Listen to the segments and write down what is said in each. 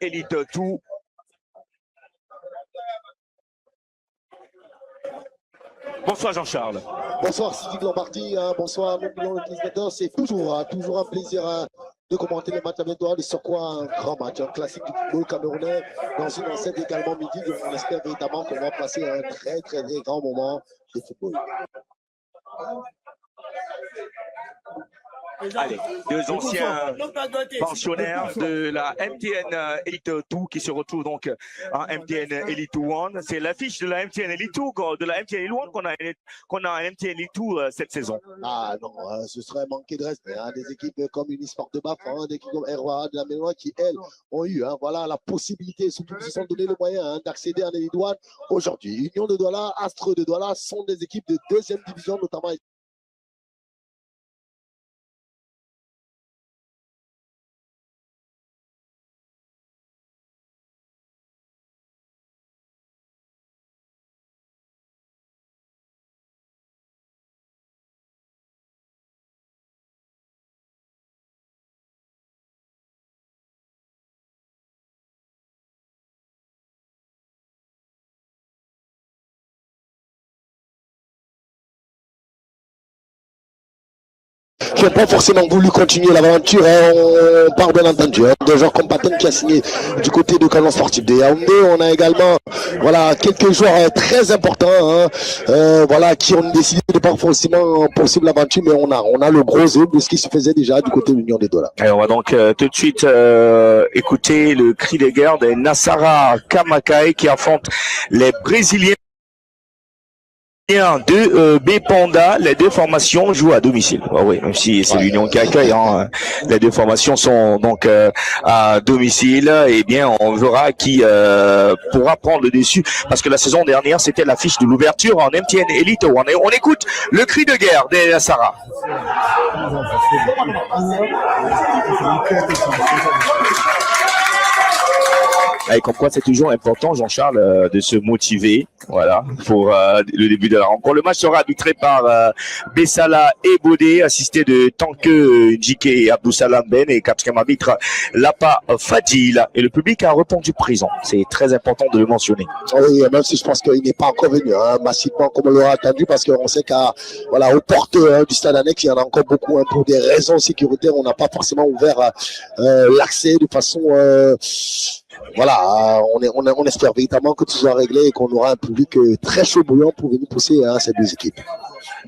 Elite 2. Bonsoir Jean-Charles. Bonsoir Sidi Lombardi, bonsoir mes millions de téléspectateurs. C'est toujours un plaisir de commenter les matchs avec toi, de sur quoi un grand match, un classique du football camerounais dans une enceinte également midi. Donc on espère véritablement qu'on va passer un très grand moment de football. Allez, deux anciens pensionnaires de la MTN Elite 2 qui se retrouvent donc en MTN Elite 1. C'est l'affiche de la MTN Elite 2, de la MTN Elite 1 qu'on a en MTN Elite 2 cette saison. Ah non, ce serait manquer de respect. Des équipes comme Unisport de Bafan, des équipes comme RWA de la Ménois qui, elles, ont eu voilà, la possibilité, surtout qui se sont donné le moyen d'accéder en Elite 1. Aujourd'hui, Union de Douala, Astre de Douala sont des équipes de deuxième division, notamment. Qui n'ont pas forcément voulu continuer l'aventure. On parle bien entendu de joueurs comme Paten qui a signé du côté de Canon Sportif de Yaoundé. On a également voilà, quelques joueurs très importants voilà, qui ont décidé de ne pas forcément poursuivre l'aventure, mais on a le gros œuvre de ce qui se faisait déjà du côté de l'Union des Douala. On va donc tout de suite écouter le cri de guerre des Nassara Kamakai qui affrontent les Brésiliens de B-Panda. Les deux formations jouent à domicile. Oui, même si c'est l'Union qui accueille, les deux formations sont donc à domicile. Eh bien, on verra qui pourra prendre le dessus, parce que la saison dernière, c'était l'affiche de l'ouverture en MTN Elite 1. On écoute le cri de guerre des Nassara. Et comme quoi c'est toujours important, Jean-Charles, de se motiver, voilà, pour le début de la rencontre. Le match sera arbitré par Bessala et Bodé, assisté de Tanke Njike et Abdou Salam Ben, et quatrième arbitre Lapa Fadil. Et le public a répondu présent. C'est très important de le mentionner. Oui, même si je pense qu'il n'est pas encore venu massivement comme on l'aura attendu, parce qu'on sait qu'à voilà, aux portes du stade annexe, il y en a encore beaucoup pour des raisons sécuritaires. On n'a pas forcément ouvert l'accès de façon voilà, on espère véritablement que tout soit réglé et qu'on aura un public très chaud bouillant pour venir pousser ces deux équipes.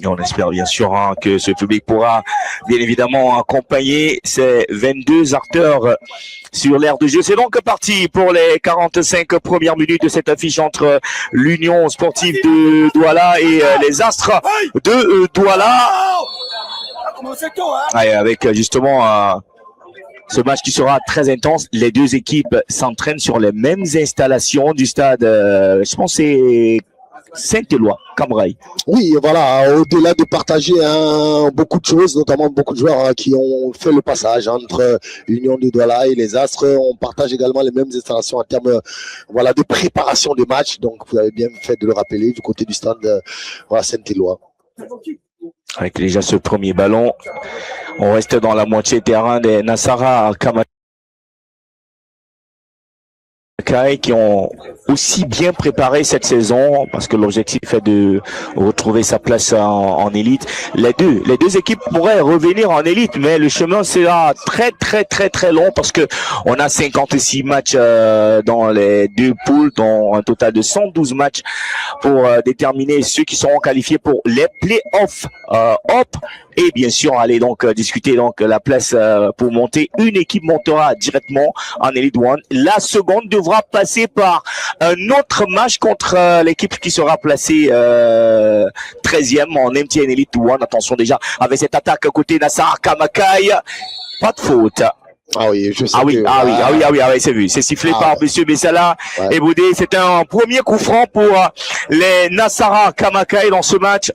Et on espère bien sûr que ce public pourra bien évidemment accompagner ces 22 acteurs sur l'aire de jeu. C'est donc parti pour les 45 premières minutes de cette affiche entre l'Union sportive de Douala et les Astres de Douala. Avec justement ce match qui sera très intense. Les deux équipes s'entraînent sur les mêmes installations du stade. Je pense que c'est Saint-Éloi, Cambrai. Oui, voilà, au-delà de partager beaucoup de choses, notamment beaucoup de joueurs qui ont fait le passage entre l'Union de Douala et les Astres, on partage également les mêmes installations en termes voilà, de préparation de match. Donc vous avez bien fait de le rappeler du côté du stade voilà, Saint-Éloi. Avec déjà ce premier ballon, on reste dans la moitié terrain des Nassara Kamakai qui ont aussi bien préparé cette saison, parce que l'objectif est de retrouver sa place en élite. Les deux équipes pourraient revenir en élite, mais le chemin sera très long, parce que on a 56 matchs dans les deux poules, dont un total de 112 matchs pour déterminer ceux qui seront qualifiés pour les playoffs et bien sûr aller donc discuter donc la place pour monter. Une équipe montera directement en Elite 1. La seconde devra passer par un autre match contre l'équipe qui sera placée 13e en MTN Elite 1. Attention déjà avec cette attaque côté Nassara Kamakai. Pas de faute. Ah oui, je sais. Ah oui, c'est vu. C'est sifflé par monsieur Bessala et Boudé. C'est un premier coup franc pour les Nassara Kamakai dans ce match.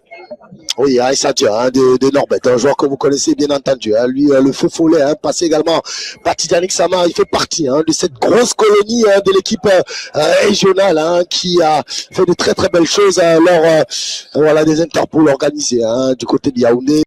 Oui, ça tient de Norbert, un joueur que vous connaissez bien entendu. Lui, le feu follet, passé également par Titanic Sama. Il fait partie de cette grosse colonie de l'équipe régionale qui a fait de très belles choses lors voilà, des Interpol organisés du côté de Yaoundé.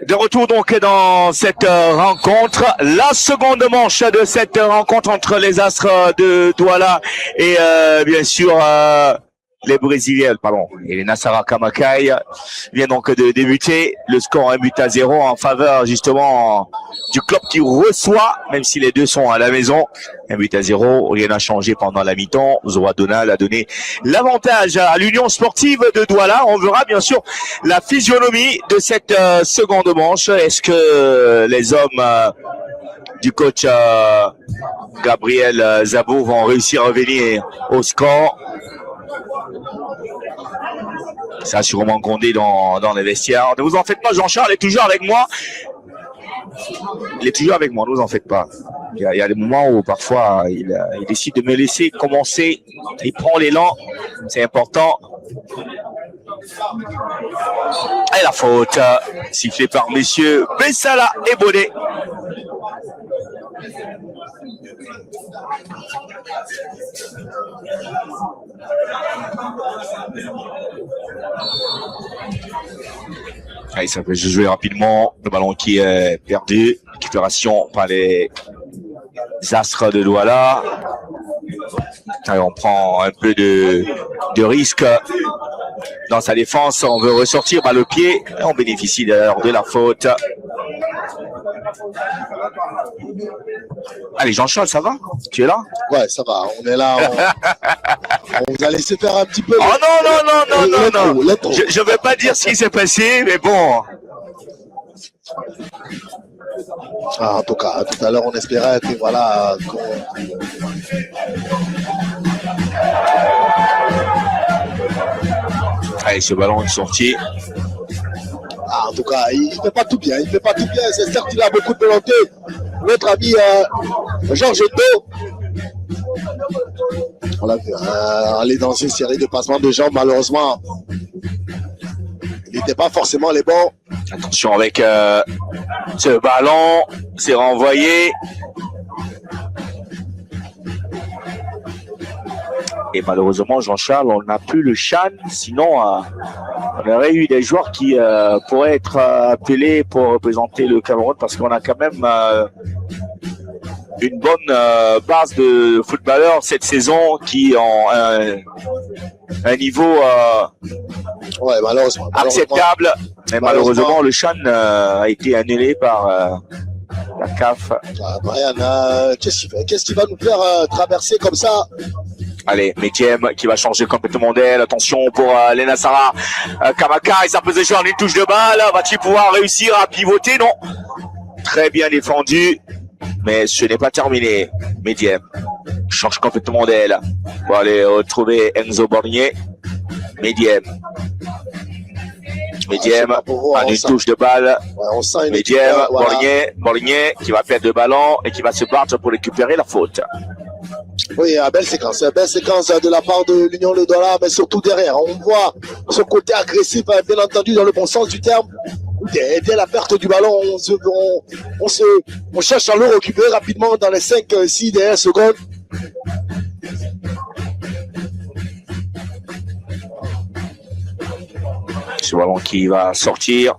De retour donc dans cette rencontre, la seconde manche de cette rencontre entre les Astres de Douala et bien sûr les Brésiliens, et les Nassara Kamakai vient donc de débuter. Le score 1-0 en faveur justement du club qui reçoit, même si les deux sont à la maison. 1-0, rien n'a changé pendant la mi-temps. Zoa Donald a donné l'avantage à l'Union sportive de Douala. On verra bien sûr la physionomie de cette seconde manche. Est-ce que les hommes du coach Gabriel Zabo vont réussir à revenir au score? Ça a sûrement grondé dans les vestiaires. Ne vous en faites pas, Jean-Charles est toujours avec moi. Il est toujours avec moi, ne vous en faites pas. Il y a des moments où parfois il décide de me laisser commencer. Il prend l'élan, c'est important. Et la faute, sifflée par messieurs Bessala et Bonnet. Allez, ça peut se jouer rapidement. Le ballon qui est perdu. Récupération par les Astres de Douala. Allez, on prend un peu de risque dans sa défense. On veut ressortir par le pied. Et on bénéficie d'ailleurs de la faute. Allez, Jean-Charles, ça va? Tu es là? Ouais, ça va. On est là. On vous a laissé faire un petit peu. Oh non. Je ne vais pas dire ce qui s'est passé, mais bon. Ah, en tout cas, tout à l'heure, on espérait que voilà. Allez, ce ballon est sorti. Ah, en tout cas, il ne fait pas tout bien. C'est certes qu'il a beaucoup de volonté. Notre ami Georges Do, on l'a vu aller dans une série de passements de jambes. Malheureusement, il n'était pas forcément les bons. Attention avec ce ballon. C'est renvoyé. Et malheureusement, Jean-Charles, on n'a plus le Chan. Sinon, on aurait eu des joueurs qui pourraient être appelés pour représenter le Cameroun parce qu'on a quand même une bonne base de footballeurs cette saison qui ont un niveau malheureusement acceptable. Mais malheureusement, le Chan a été annulé par la CAF. Brian, qu'est-ce qui va nous faire traverser comme ça? Allez, Medjem qui va changer complètement d'aile. Attention pour les Nassara Kamaka. Et ça peut se jouer en une touche de balle. Va-t-il pouvoir réussir à pivoter? Non. Très bien défendu. Mais ce n'est pas terminé. Medjem change complètement d'aile pour aller retrouver Enzo Bornier. Medjem en une touche de balle. Medjem, Bornier qui va perdre le ballon et qui va se battre pour récupérer la faute. Oui, belle séquence de la part de l'Union de Douala, mais surtout derrière. On voit ce côté agressif, bien entendu, dans le bon sens du terme. Dès la perte du ballon, on cherche à le récupérer rapidement dans les 5-6 dernières secondes. Ce ballon qui va sortir.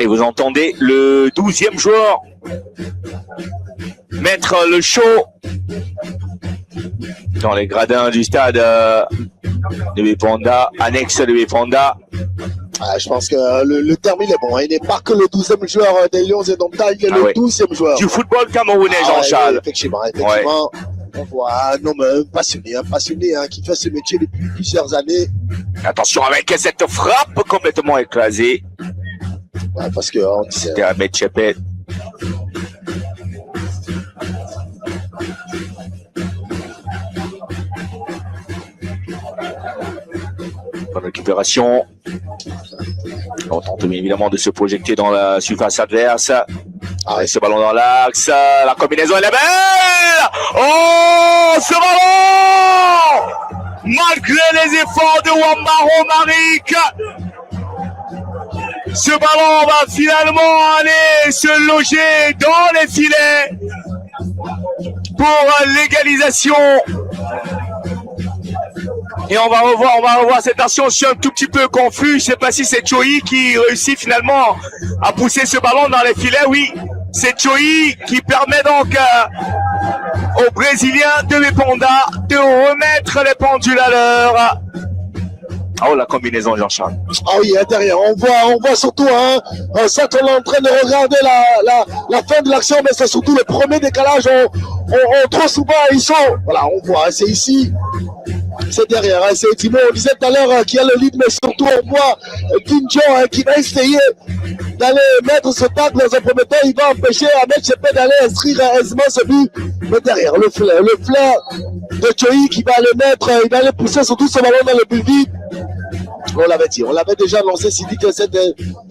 Et vous entendez le 12e joueur mettre le show dans les gradins du stade de Bépanda, annexe de Bépanda. Je pense que le terme il est bon. Il n'est pas que le 12e joueur des Lions et Dompta, il est le 12e joueur. Du football camerounais, Jean-Charles. Effectivement. Ouais. On voit un homme passionné qui fait ce métier depuis plusieurs années. Attention avec cette frappe complètement écrasée. Ouais, parce que c'était Ahmed Chepet. Bonne récupération. On tente bien évidemment de se projeter dans la surface adverse. Allez, ce ballon dans l'axe, la combinaison elle est belle. Oh, ce ballon, malgré les efforts de Wambaro Marik, ce ballon va finalement aller se loger dans les filets pour l'égalisation. Et on va revoir cette action. Je suis un tout petit peu confus. Je ne sais pas si c'est Choi qui réussit finalement à pousser ce ballon dans les filets. Oui, c'est Choi qui permet donc aux Brésiliens de Meponda de remettre les pendules à l'heure. Oh, la combinaison, Jean-Charles. Ah oui, derrière, on voit surtout, ça qu'on est en train de regarder la fin de l'action, mais c'est surtout le premier décalage. On trop souvent, ils sont, voilà, on voit, c'est ici, c'est derrière, c'est Timo. On disait tout à l'heure qu'il y a le lead, mais surtout, on voit Kinjo qui va essayer d'aller mettre ce tacle dans un premier temps. Il va empêcher Ahmed Chepé d'aller inscrire aisément ce but. Mais derrière, le flair de Choi qui va le mettre, il va aller pousser surtout ce ballon dans le but vide. On l'avait dit, on l'avait déjà annoncé, Sidi, que cette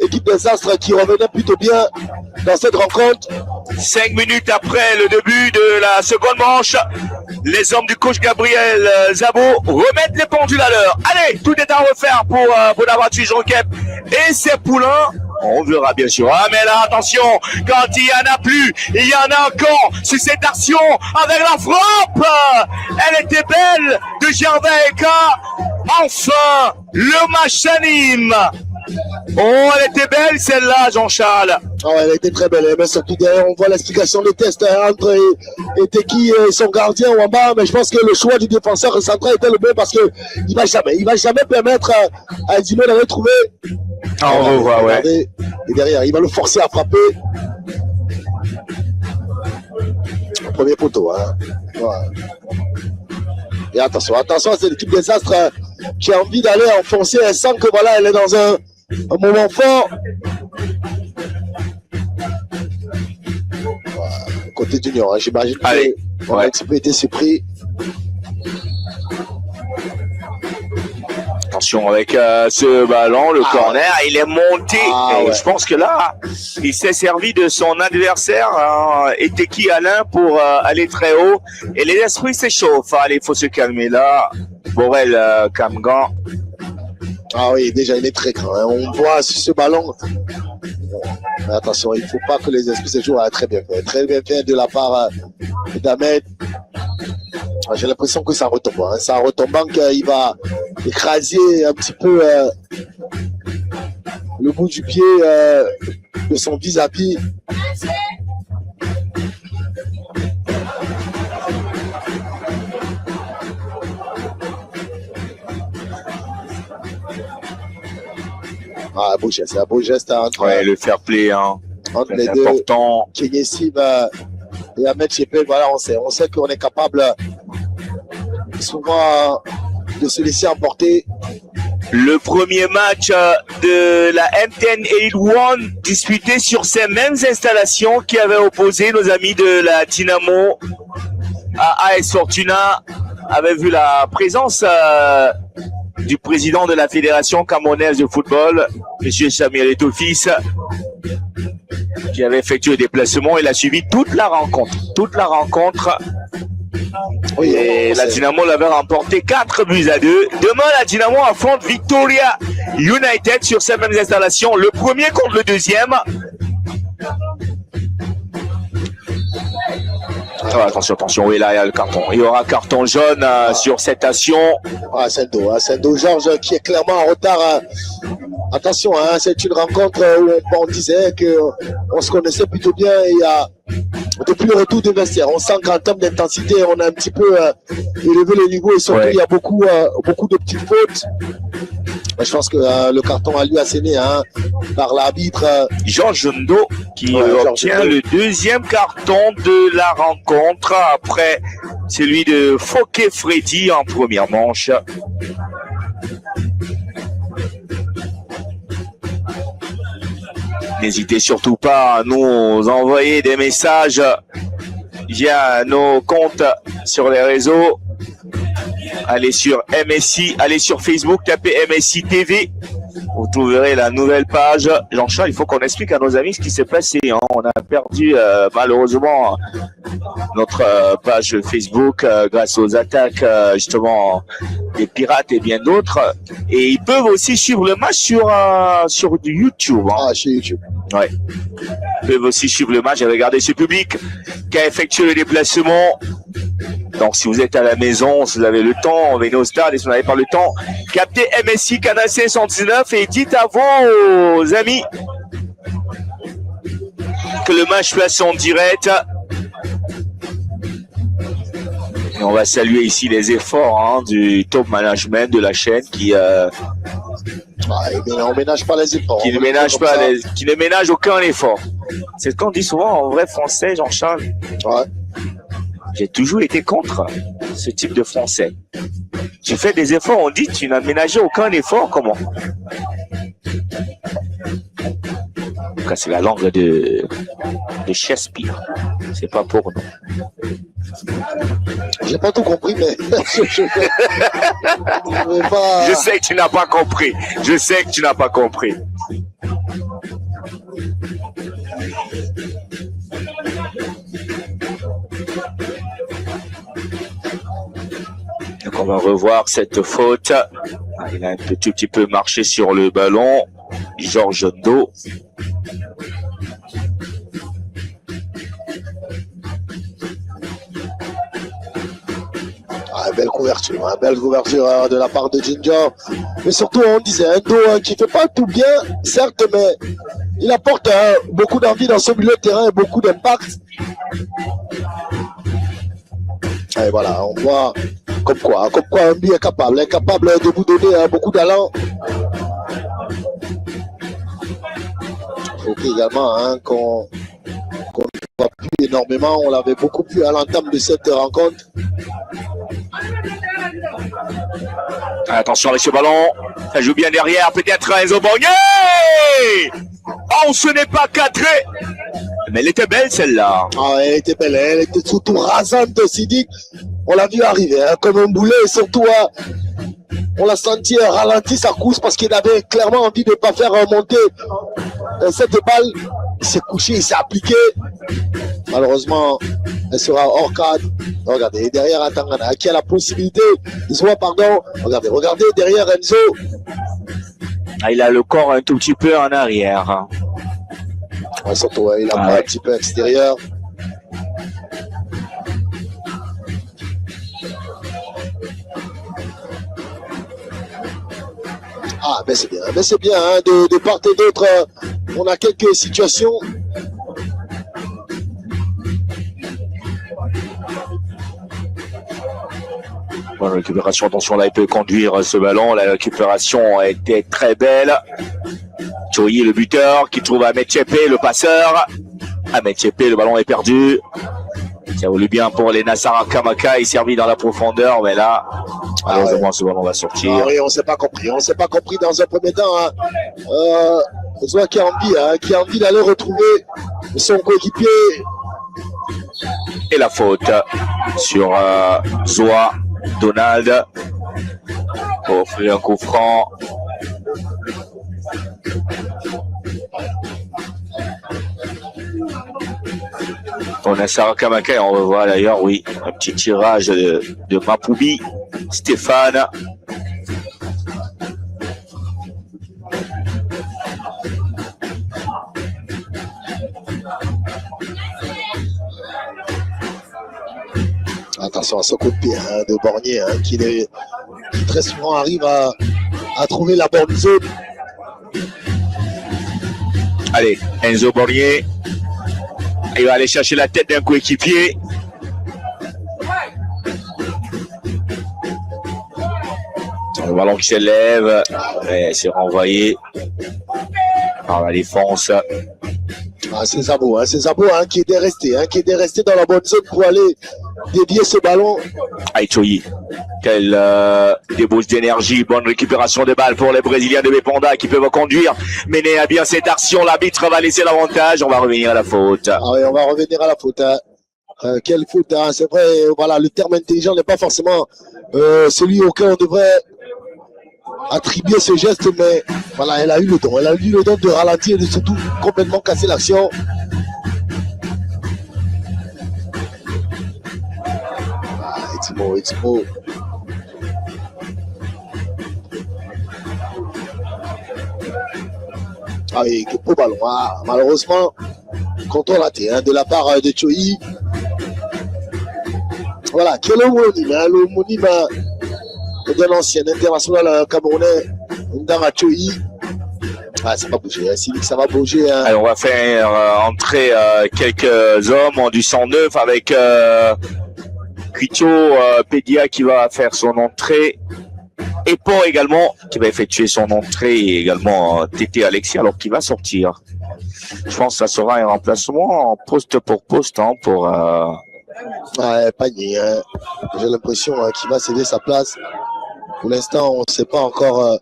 équipe des Astres qui revenait plutôt bien dans cette rencontre. 5 minutes après le début de la seconde manche, les hommes du coach Gabriel Zabo remettent les pendules à l'heure. Allez, tout est à refaire pour Bonaventure Jonquep et ses poulains. On verra bien sûr. Ah, mais là, attention, quand il n'y en a plus, il y en a encore sur cette action avec la frappe. Elle était belle de Gervais Eka. Enfin, le match s'anime. Oh, elle était belle celle-là, Jean-Charles. Oh, elle était très belle, mais surtout derrière, on voit l'explication des tests entre Eteki et son gardien Wamba, mais je pense que le choix du défenseur central était le bon parce que il va jamais permettre à Dimo d'aller trouver. Ah, on revoit, ouais. Et derrière, il va le forcer à frapper. Premier poteau, hein. Voilà. Et attention à cette équipe des Astres qui a envie d'aller enfoncer. Elle sent que voilà, elle est dans un moment fort. Voilà. Côté Junior, hein, j'imagine qu'on a un petit peu été surpris. Attention avec ce ballon, le corner, il est monté. Et je pense que là, il s'est servi de son adversaire, Eteki Alain, pour aller très haut. Et les esprits s'échauffent. Allez, il faut se calmer là. Borel Kamgan. Ah oui, déjà, il est très grand. Hein. On voit sur ce ballon. Mais attention, il ne faut pas que les esprits se jouent. Très bien fait. Très bien fait de la part d'Ahmed. J'ai l'impression que ça retombe. Hein. Ça retombant qu'il va écraser un petit peu le bout du pied de son vis-à-vis. Ah, un beau geste entre le fair play, hein. Entre les important. deux. Kenyessim et Ahmed Chepé, voilà, on sait qu'on est capable souvent de se laisser emporter. Le premier match de la M10 Elite One disputé sur ces mêmes installations qui avaient opposé nos amis de la Dynamo à AS Fortuna avait vu la présence du président de la Fédération camerounaise de football, M. Samuel Etofis, qui avait effectué le déplacement. Il a suivi toute la rencontre. Oui, et la Dynamo l'avait remporté 4-2. Demain, la Dynamo affronte Victoria United sur ces mêmes installations. Le premier contre le deuxième. Oh, attention, oui, là, il y a le carton. Il y aura carton jaune sur cette action. Ah, Sendo Georges qui est clairement en retard. Attention, hein, c'est une rencontre où on disait qu'on se connaissait plutôt bien. Et depuis le retour de vestiaire, on sent qu'en termes d'intensité, on a un petit peu élevé le niveau et surtout, il y a beaucoup de petites fautes. Je pense que le carton a lui asséné par l'arbitre Georges Ndo qui obtient le deuxième carton de la rencontre après celui de Fouquet Freddy en première manche. N'hésitez surtout pas à nous envoyer des messages via nos comptes sur les réseaux. Allez sur MSI, allez sur Facebook, tapez MSI TV Vous trouverez la nouvelle page. Jean-Charles, il faut qu'on explique à nos amis ce qui s'est passé. Hein. On a perdu malheureusement notre page Facebook grâce aux attaques justement des pirates et bien d'autres. Et ils peuvent aussi suivre le match sur du YouTube. Hein. Ah, chez YouTube. Ouais. Ils peuvent aussi suivre le match et regarder ce public qui a effectué le déplacement. Donc, si vous êtes à la maison, si vous avez le temps, venez au stade et si vous n'avez pas le temps, captez MSI Canal 119 et dites à vos amis que le match passe en direct. Et on va saluer ici les efforts hein, du top management de la chaîne qui on ménage pas les efforts. Qui ne ménage aucun effort. C'est ce qu'on dit souvent en vrai français, Jean-Charles. Ouais. J'ai toujours été contre ce type de français. Tu fais des efforts, on dit tu n'as ménagé aucun effort, comment? En tout cas, c'est la langue de Shakespeare. C'est pas pour nous. J'ai pas tout compris, mais je sais que tu n'as pas compris. Je sais que tu n'as pas compris. Donc on va revoir cette faute. Il a un tout petit peu marché sur le ballon. Georges Ndo. Belle couverture, hein, belle couverture de la part de Ginger. Mais surtout, on disait Ndo qui fait pas tout bien, certes, mais il apporte beaucoup d'envie dans ce milieu de terrain et beaucoup d'impact. Et voilà, on voit comme quoi Mbi est capable de vous donner beaucoup d'allant. Il faut également qu'on ne voit plus énormément, on l'avait beaucoup plus à l'entame de cette rencontre. Attention avec ce ballon, ça joue bien derrière, peut-être Enzo Borgné. Oh, ce n'est pas cadré. Mais elle était belle celle-là. Ah, elle était belle, elle était surtout rasante, Sidique. On l'a vu arriver hein, comme un boulet, et surtout on l'a senti ralenti sa course parce qu'il avait clairement envie de ne pas faire remonter cette balle. Il s'est couché, il s'est appliqué. Malheureusement, elle sera hors cadre. Regardez, derrière Atangana, qui a la possibilité de se voir, pardon. Regardez derrière Enzo. Ah, il a le corps un tout petit peu en arrière. Ouais, surtout, il a un petit peu extérieur. Ah, ben c'est bien, hein, de part et d'autre, on a quelques situations. Bonne récupération, attention là, il peut conduire ce ballon. La récupération a été très belle. Choyi, le buteur, qui trouve Ahmed Tchepé, le passeur. Ahmed Tchepé, le ballon est perdu. Ça voulu bien pour les Nassara Kamaka, il servit dans la profondeur, mais là, malheureusement, ce ballon va sortir. Ah oui, on ne s'est pas compris. On ne s'est pas compris dans un premier temps. Hein. Zoa qui a envie d'aller retrouver son coéquipier. Et la faute sur Zoa Donald pour offrir un coup franc. On a Sarah Kamaka et on revoit d'ailleurs, oui, un petit tirage de Mapoubi, Stéphane. Attention à ce coup de pied hein, de Borgné hein, qui très souvent arrive à trouver la bonne zone. Allez, Enzo Borgné. Il va aller chercher la tête d'un coéquipier. Le ballon qui s'élève. C'est renvoyé par la défense. Ah, c'est Zabo hein, qui était resté dans la bonne zone pour aller dévier ce ballon. Aïchoyi, quelle débauche d'énergie, bonne récupération de balles pour les Brésiliens de Bepanda qui peuvent conduire, mener à bien cette action. L'arbitre va laisser l'avantage, on va revenir à la faute. Ah oui, on va revenir à la faute. Hein. Quelle faute, hein. C'est vrai, voilà, le terme intelligent n'est pas forcément celui auquel on devrait attribué ce geste, mais voilà, elle a eu le don. Elle a eu le don de ralentir et de surtout complètement casser l'action. Etimo. Ah oui, quel beau ballon. Ah, malheureusement, contrôle raté de la part de Choi. Voilà, qui est l'homonyme d'un ancien international camerounais, Ndanga Choi. Ah, ça va bouger, ça va bouger. Alors, on va faire entrer quelques hommes du 109 avec Kuito Pedia qui va faire son entrée. Et Port également, qui va effectuer son entrée, et également Tété Alexis, alors qu'il va sortir. Je pense que ça sera un remplacement poste pour poste pour... Ouais, Panier, j'ai l'impression qu'il va céder sa place. Pour l'instant, on ne sait pas encore...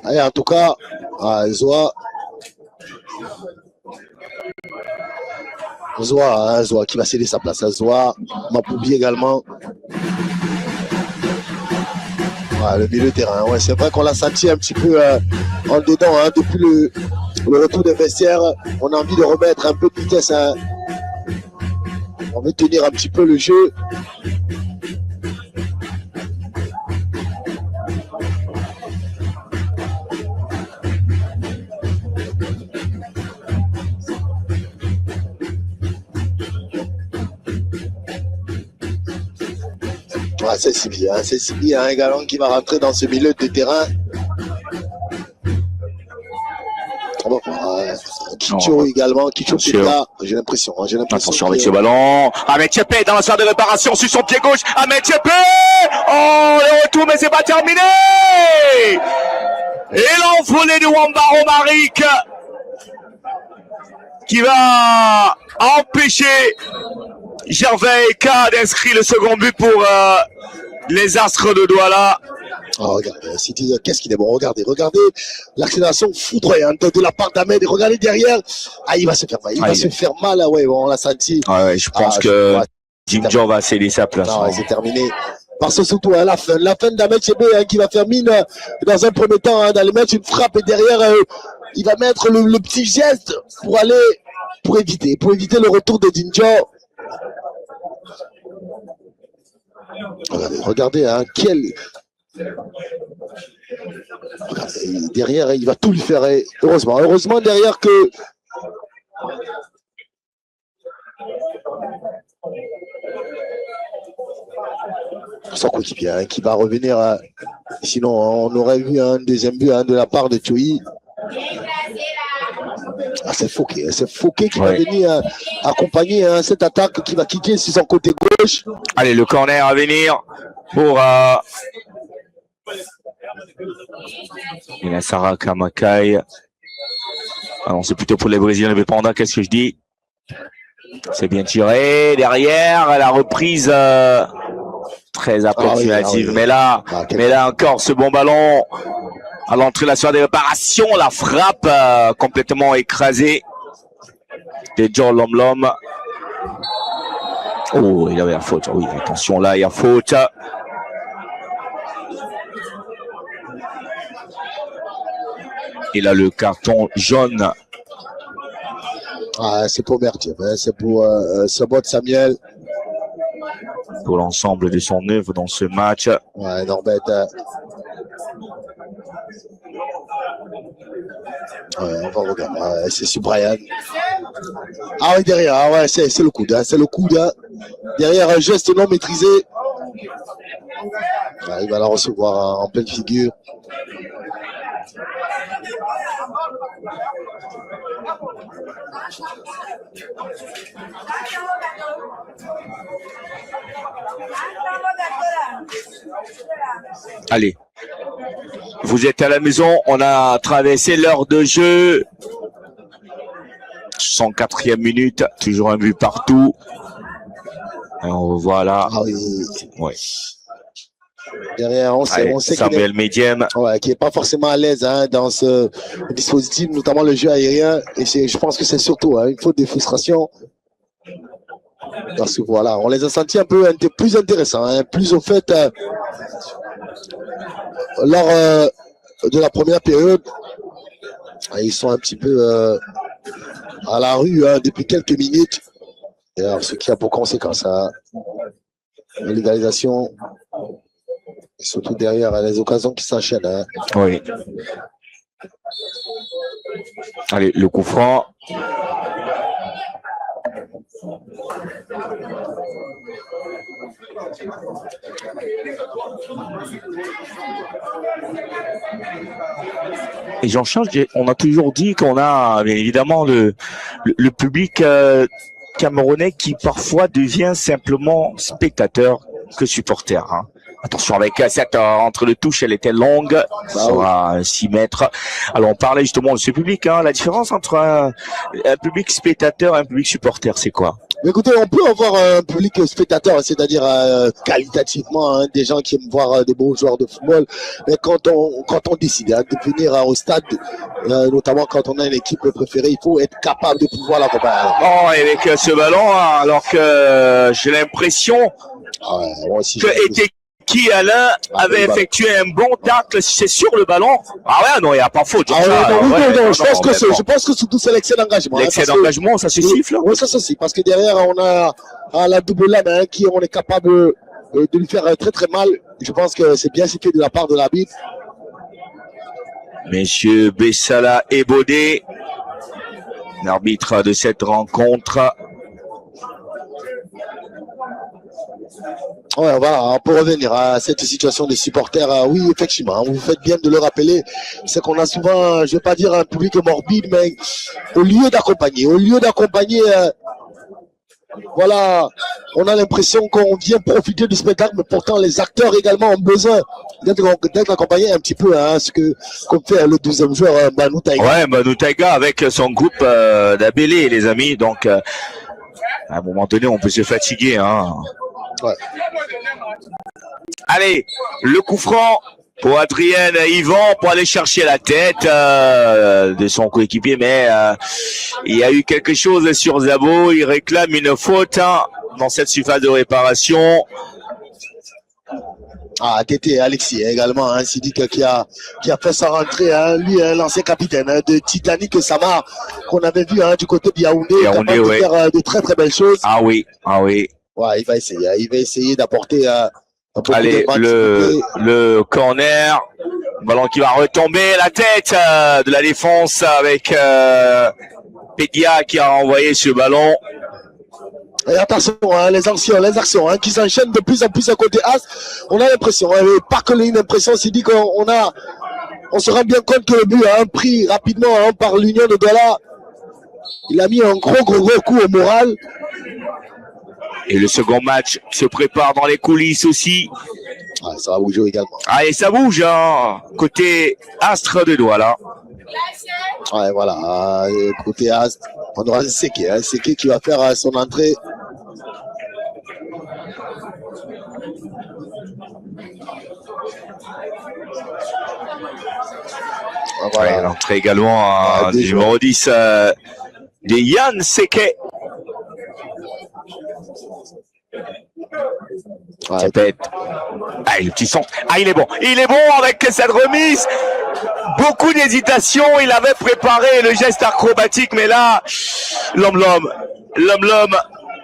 Allez, en tout cas, Zoa qui va céder sa place. Zoa, Mapoubi également. Ouais, le milieu de terrain. Ouais, c'est vrai qu'on l'a senti un petit peu en dedans depuis le retour des vestiaires. On a envie de remettre un peu de vitesse. On veut tenir un petit peu le jeu. C'est Sibi, un galon qui va rentrer dans ce milieu de terrain. Kicho également, Kicho Peta, j'ai l'impression. Attention avec ce ballon. Ahmed Tchepé dans la salle de réparation sur son pied gauche. Ahmed Tchepé. Oh, le retour, mais c'est pas terminé. Et l'envolée de Wambaro Marik qui va empêcher Gervais K d'inscrire le second but pour les Astres de Douala. Oh, regardez, qu'est-ce qu'il est bon. Regardez l'accélération foudroyante de la part d'Ahmed. Et regardez derrière. Ah, il va se faire mal. Il va se faire mal. Ouais, bon, on l'a senti. Ouais, je pense que Jim Joe va céder sa place. Non, c'est terminé. Parce que surtout à la fin d'Ahmed Chebé qui va faire mine dans un premier temps d'aller mettre une frappe et derrière il va mettre le petit geste pour éviter le retour de Dinjo. Regardez, regardez, derrière, il va tout lui faire. Heureusement derrière que son coéquipier qui va revenir. Sinon, on aurait vu un deuxième but de la part de Choi. C'est Fouquet qui va venir accompagner cette attaque qui va kicker sur son côté gauche. Allez, le corner à venir pour Sarah Kamakai. Ah non, c'est plutôt pour les Brésiliens, les Panda, qu'est-ce que je dis? C'est bien tiré. Derrière, la reprise très approximative. Mais là encore, ce bon ballon à l'entrée de la soirée des réparations. La frappe complètement écrasée de John Lomlom. Oh, il avait la faute. Oui, attention, là, il y a faute. Il a le carton jaune. Ah, c'est pour Mertier, c'est pour Sobot Samuel. Pour l'ensemble de son œuvre dans ce match. Ouais, Norbert. On va regarder. C'est sur Brian. Ah oui, derrière, c'est le coude. C'est le coude. Derrière, un geste non maîtrisé. Il va la recevoir en pleine figure. Allez, vous êtes à la maison, on a traversé l'heure de jeu. 104e minute, toujours un but partout. Et on revoit là. Ah oui. Ouais. Derrière, on sait Samuel Mediem, qui n'est pas forcément à l'aise dans ce dispositif, notamment le jeu aérien. Et je pense que c'est surtout une faute de frustration. Parce que voilà, on les a sentis un peu plus intéressants, hein, plus au fait lors de la première période. Ils sont un petit peu à la rue hein, depuis quelques minutes. Et alors, ce qui a pour conséquence hein, la légalisation et surtout derrière les occasions qui s'enchaînent. Hein. Oui. Allez, le coup franc. Et j'en change, on a toujours dit qu'on a bien évidemment le public camerounais qui parfois devient simplement spectateur que supporter. Hein. Attention avec cette entre le touche, elle était longue, ça sera 6 mètres. Alors on parlait justement de ce public, hein, la différence entre un public spectateur et un public supporter, c'est quoi? Écoutez, on peut avoir un public spectateur, c'est-à-dire qualitativement hein, des gens qui aiment voir des beaux joueurs de football. Mais quand on décide hein, de venir au stade, notamment quand on a une équipe préférée, il faut être capable de pouvoir l'accompagner. Oh, et avec ce ballon, hein, alors que j'ai l'impression que qui Alain avait effectué un bon tacle, c'est sur le ballon. Ah ouais, non, il n'y a pas faute. Je pense que surtout c'est l'excès d'engagement. L'excès d'engagement, ça se siffle. Oui, ça se siffle, parce que derrière, on a la double lame hein, on est capable de lui faire très très mal. Je pense que c'est bien sifflé de la part de l'arbitre. Messieurs Bessala et Baudet, l'arbitre de cette rencontre. Ouais, voilà, pour revenir à cette situation des supporters, oui, effectivement, vous faites bien de le rappeler, c'est qu'on a souvent, je ne vais pas dire un public morbide, mais au lieu d'accompagner, voilà, on a l'impression qu'on vient profiter du spectacle, mais pourtant les acteurs également ont besoin d'être accompagnés un petit peu, hein, ce que comme fait le 12e joueur, Manu Taiga. Ouais, Manu Taiga avec son groupe d'Abélé, les amis, donc à un moment donné, on peut se fatiguer, hein. Ouais. Allez, le coup franc pour Adrien Yvan pour aller chercher la tête de son coéquipier, mais il y a eu quelque chose sur Zabo, il réclame une faute hein, dans cette surface de réparation. Ah, Tété Alexis également, hein, Sidik qui a fait sa rentrée, hein, lui, l'ancien capitaine hein, de Titanic Samar qu'on avait vu hein, du côté de Yaoundé, capable de faire de très très belles choses. Ah oui. Ouais, il va essayer d'apporter un peu allez, le corner, ballon qui va retomber, la tête de la défense avec Pedia qui a envoyé ce ballon. Et attention, hein, les actions hein, qui s'enchaînent de plus en plus à côté As. On a l'impression, hein, pas que une impression, c'est dit on se rend bien compte que le but a un prix rapidement hein, par l'Union de Douala. Il a mis un gros coup au moral. Et le second match se prépare dans les coulisses aussi. Ah, ça va bouger également. Ah, et ça bouge, hein, côté Astre de Douala. Ouais, voilà. Côté Astre, on aura Seke, hein, Seke qui va faire son entrée. Voilà. Ouais, l'entrée également du numéro 10 de Yann Seke. Ouais. Ça peut être... Ah, le petit son. Ah, il est bon avec cette remise. Beaucoup d'hésitation. Il avait préparé le geste acrobatique, mais là, l'homme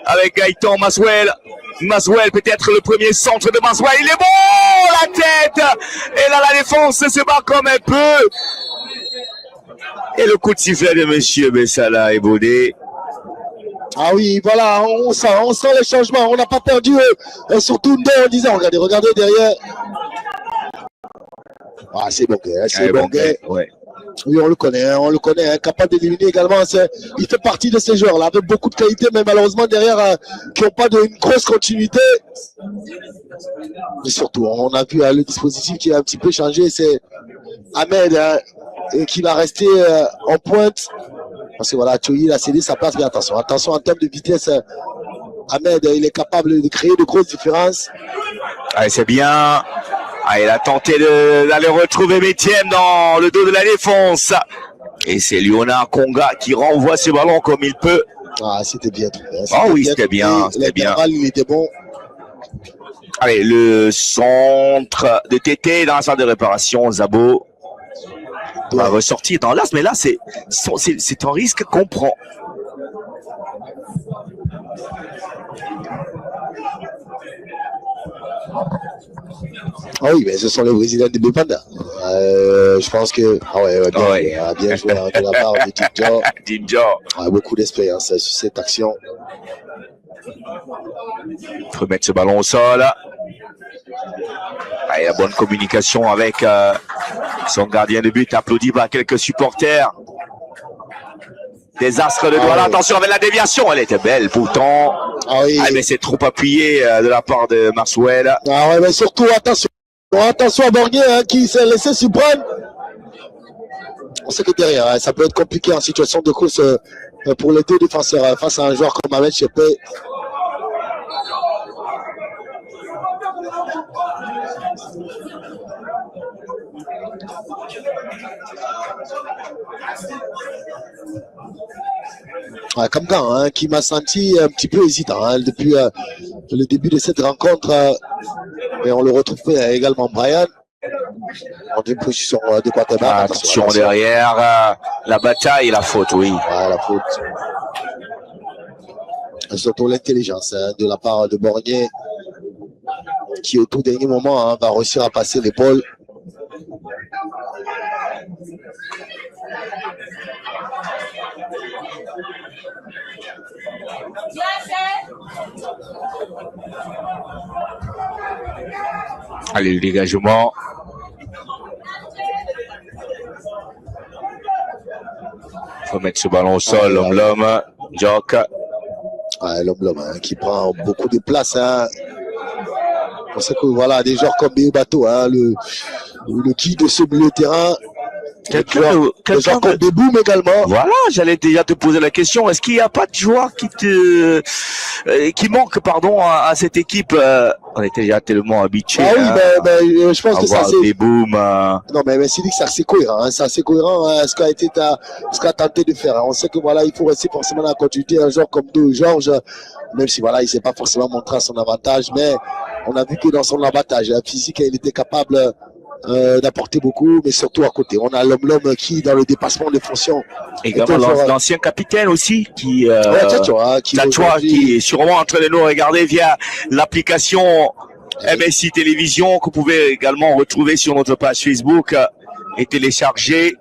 avec Gaëtan Maswell. Maswell, peut-être le premier centre de Maswell. Il est bon, la tête. Et là, la défense se bat comme un peu. Et le coup de sifflet de monsieur Bessala et Baudet. Ah oui, voilà, on sent les changements. On n'a pas perdu, surtout en disant, regardez derrière. Ah, c'est bon, c'est bon. Ouais. Oui, on le connaît, hein, capable d'éliminer également. Il fait partie de ces joueurs-là, avec beaucoup de qualité, mais malheureusement derrière, qui n'ont pas une grosse continuité. Mais surtout, on a vu le dispositif qui a un petit peu changé, c'est Ahmed, hein, et qui va rester en pointe. Parce que voilà, Tchoui, il a cédé sa place, mais attention en termes de vitesse, Ahmed, il est capable de créer de grosses différences. Allez, c'est bien. Ah, il a tenté d'aller retrouver Métienne dans le dos de la défense. Et c'est Léonard Conga qui renvoie ce ballon comme il peut. Ah, c'était bien trouvé. Ah oui, c'était bien, c'était bien. L'intervalle, il était bon. Allez, le centre de TT dans la salle de réparation, Zabo va ressortir dans l'as, mais là, c'est un risque qu'on prend. Ah oui, mais ce sont les Brésiliens de Bépanda. Je pense que. Ah ouais, bien joué hein, de la part de Dinjo. Dinjo. Beaucoup d'expérience sur cette action. Il faut mettre ce ballon au sol. Allez, la bonne communication avec son gardien de but, applaudi par quelques supporters. Désastre de Douala, attention avec la déviation, elle était belle pourtant. Ah oui. Ah, mais c'est trop appuyé de la part de Maxwell. Ah ouais, mais surtout attention à Borgné hein, qui s'est laissé surprendre. On sait que derrière, hein, ça peut être compliqué en situation de course pour les deux défenseurs face à un joueur comme Ahmed Chepé. Kamgan, hein, qui m'a senti un petit peu hésitant hein, depuis le début de cette rencontre. Et on le retrouve également Brian. En une position de quarterback. Attention derrière, la bataille et la faute, oui. La faute. Et surtout l'intelligence hein, de la part de Borgné, qui au tout dernier moment hein, va réussir à passer l'épaule. Allez, le dégagement. Faut mettre ce ballon au sol, l'homme, Jock. L'homme hein, qui prend beaucoup de place. Hein. On sait que voilà, des joueurs comme Béo Bateau, hein, le qui de ce milieu de terrain. Des joueurs comme Deboum également. Voilà, j'allais déjà te poser la question. Est-ce qu'il n'y a pas de joueur qui manque à cette équipe? On était déjà tellement habitués. Ah oui, je pense que ça c'est. Des booms. Non, mais c'est dit que c'est assez cohérent. Hein, c'est assez cohérent hein, ce qu'a tenté de faire. Hein. On sait que voilà, il faut rester forcément dans la continuité. Un joueur comme Georges, même si voilà, il s'est pas forcément montré à son avantage, mais on a vu que dans son avantage physique, il était capable d'apporter beaucoup, mais surtout à côté. On a l'homme qui, dans le dépassement de fonctions, également l'ancien capitaine aussi, qui Tchatchoua, qui est sûrement en train de nous regarder via l'application MSI Télévision, que vous pouvez également retrouver sur notre page Facebook et télécharger.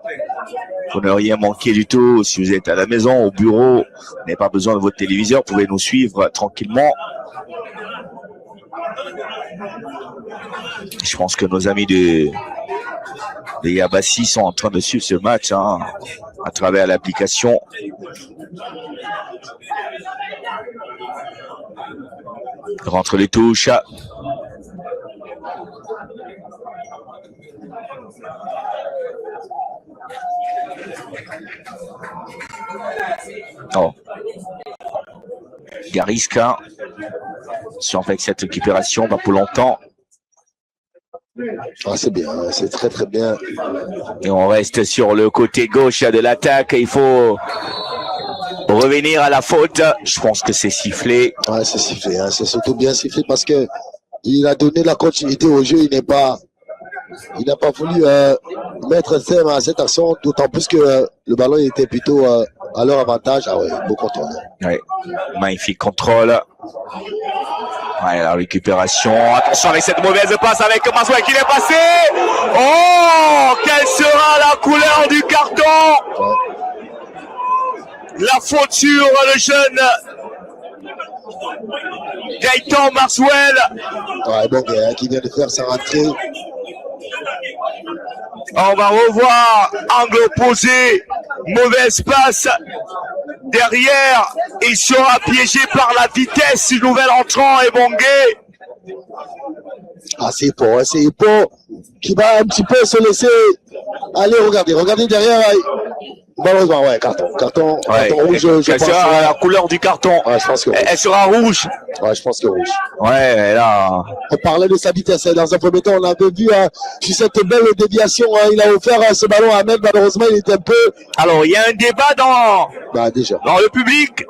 Vous ne rien manquer du tout. Si vous êtes à la maison, au bureau, vous n'avez pas besoin de votre téléviseur, vous pouvez nous suivre tranquillement. Je pense que nos amis de Yabassi sont en train de suivre ce match hein, à travers l'application. Rentre les touches. Oh. Garisca. Avec cette récupération, va pour longtemps. Ah, c'est bien, c'est très très bien. Et on reste sur le côté gauche de l'attaque. Il faut revenir à la faute. Je pense que c'est sifflé. Ouais, c'est sifflé. Hein. C'est surtout bien sifflé parce que il a donné la continuité au jeu. Il n'a pas voulu mettre terme à cette action, d'autant plus que le ballon était plutôt à leur avantage. Ah ouais, beau contrôle. Ouais, magnifique contrôle. Ouais, la récupération. Attention avec cette mauvaise passe avec Maxwell qui est passé. Oh, quelle sera la couleur du carton? La faute sur le jeune Gaëtan Maxwell. Ouais, bon, qui vient de faire sa rentrée. On va revoir angle opposé, mauvaise passe. Derrière, il sera piégé par la vitesse du nouvel entrant et Bongué. Ah, c'est Hippo qui va un petit peu se laisser aller. Regardez derrière. Malheureusement, ouais, carton rouge. Je pense sera la couleur du carton. Ouais, je pense que elle sera rouge. Ouais, je pense que rouge. Ouais, là. On parlait de sa vitesse. Dans un premier temps, on avait vu sur cette belle déviation, il a offert ce ballon à Ahmed. Malheureusement, il était un peu. Alors, il y a un débat déjà. dans le public.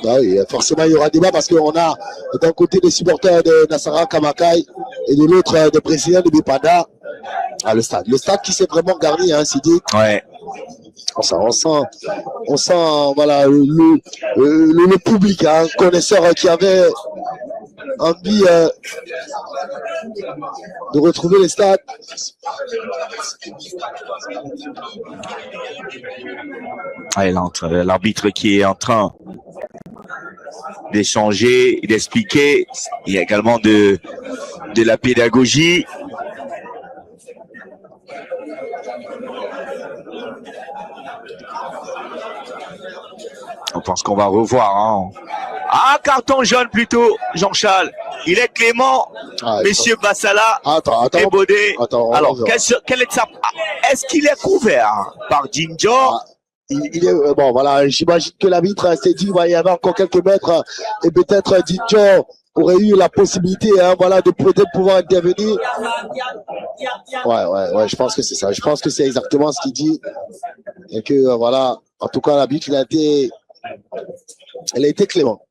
Ah oui, forcément, il y aura débat parce qu'on a d'un côté des supporters de Nassara Kamakai et de l'autre des présidents de Bipada. Ah, le stade. Le stade qui s'est vraiment garni, hein, Sidi. Ouais. On sent voilà, le public, hein, connaisseur qui avait envie de retrouver les stades. Ouais, l'arbitre qui est en train d'échanger, d'expliquer. Il y a également de la pédagogie. On pense qu'on va revoir. Hein. Ah, carton jaune plutôt, Jean-Charles. Il est clément, messieurs Bassala et Baudet. Alors, quelle est sa... Est-ce qu'il est couvert par Jinjo? Il est bon, voilà. J'imagine que l'arbitre s'est dit, il va y avoir encore quelques mètres et peut-être Jinjo aurait eu la possibilité, hein, voilà, de peut-être pouvoir intervenir. Ouais, je pense que c'est ça. Je pense que c'est exactement ce qu'il dit et que voilà. En tout cas, l'arbitre, il a été clément.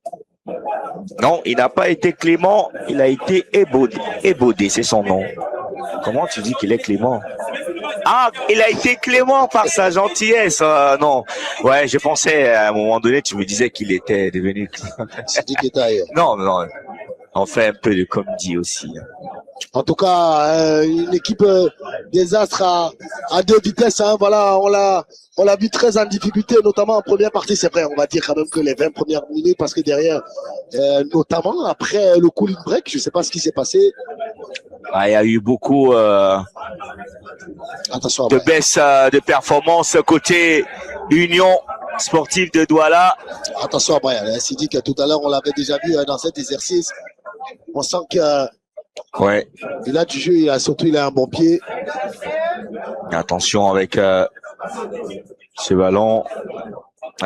Non, il n'a pas été clément, il a été ébaudé. Ébaudé, c'est son nom. Comment tu dis qu'il est clément? Ah, il a été clément par sa gentillesse. Non, ouais, je pensais à un moment donné, tu me disais qu'il était devenu... Non, on fait un peu de comédie aussi. En tout cas, une équipe des Astres à deux vitesses. Hein, voilà, on l'a vu très en difficulté, notamment en première partie. C'est vrai, on va dire quand même que les 20 premières minutes, parce que derrière, notamment après le cooling break, je ne sais pas ce qui s'est passé. Ah, il y a eu beaucoup de baisse de performance côté Union sportive de Douala. Attention à Brian, c'est dit que tout à l'heure, on l'avait déjà vu dans cet exercice. On sent que ouais. Il a du jeu, il a un bon pied. Attention avec ce ballon.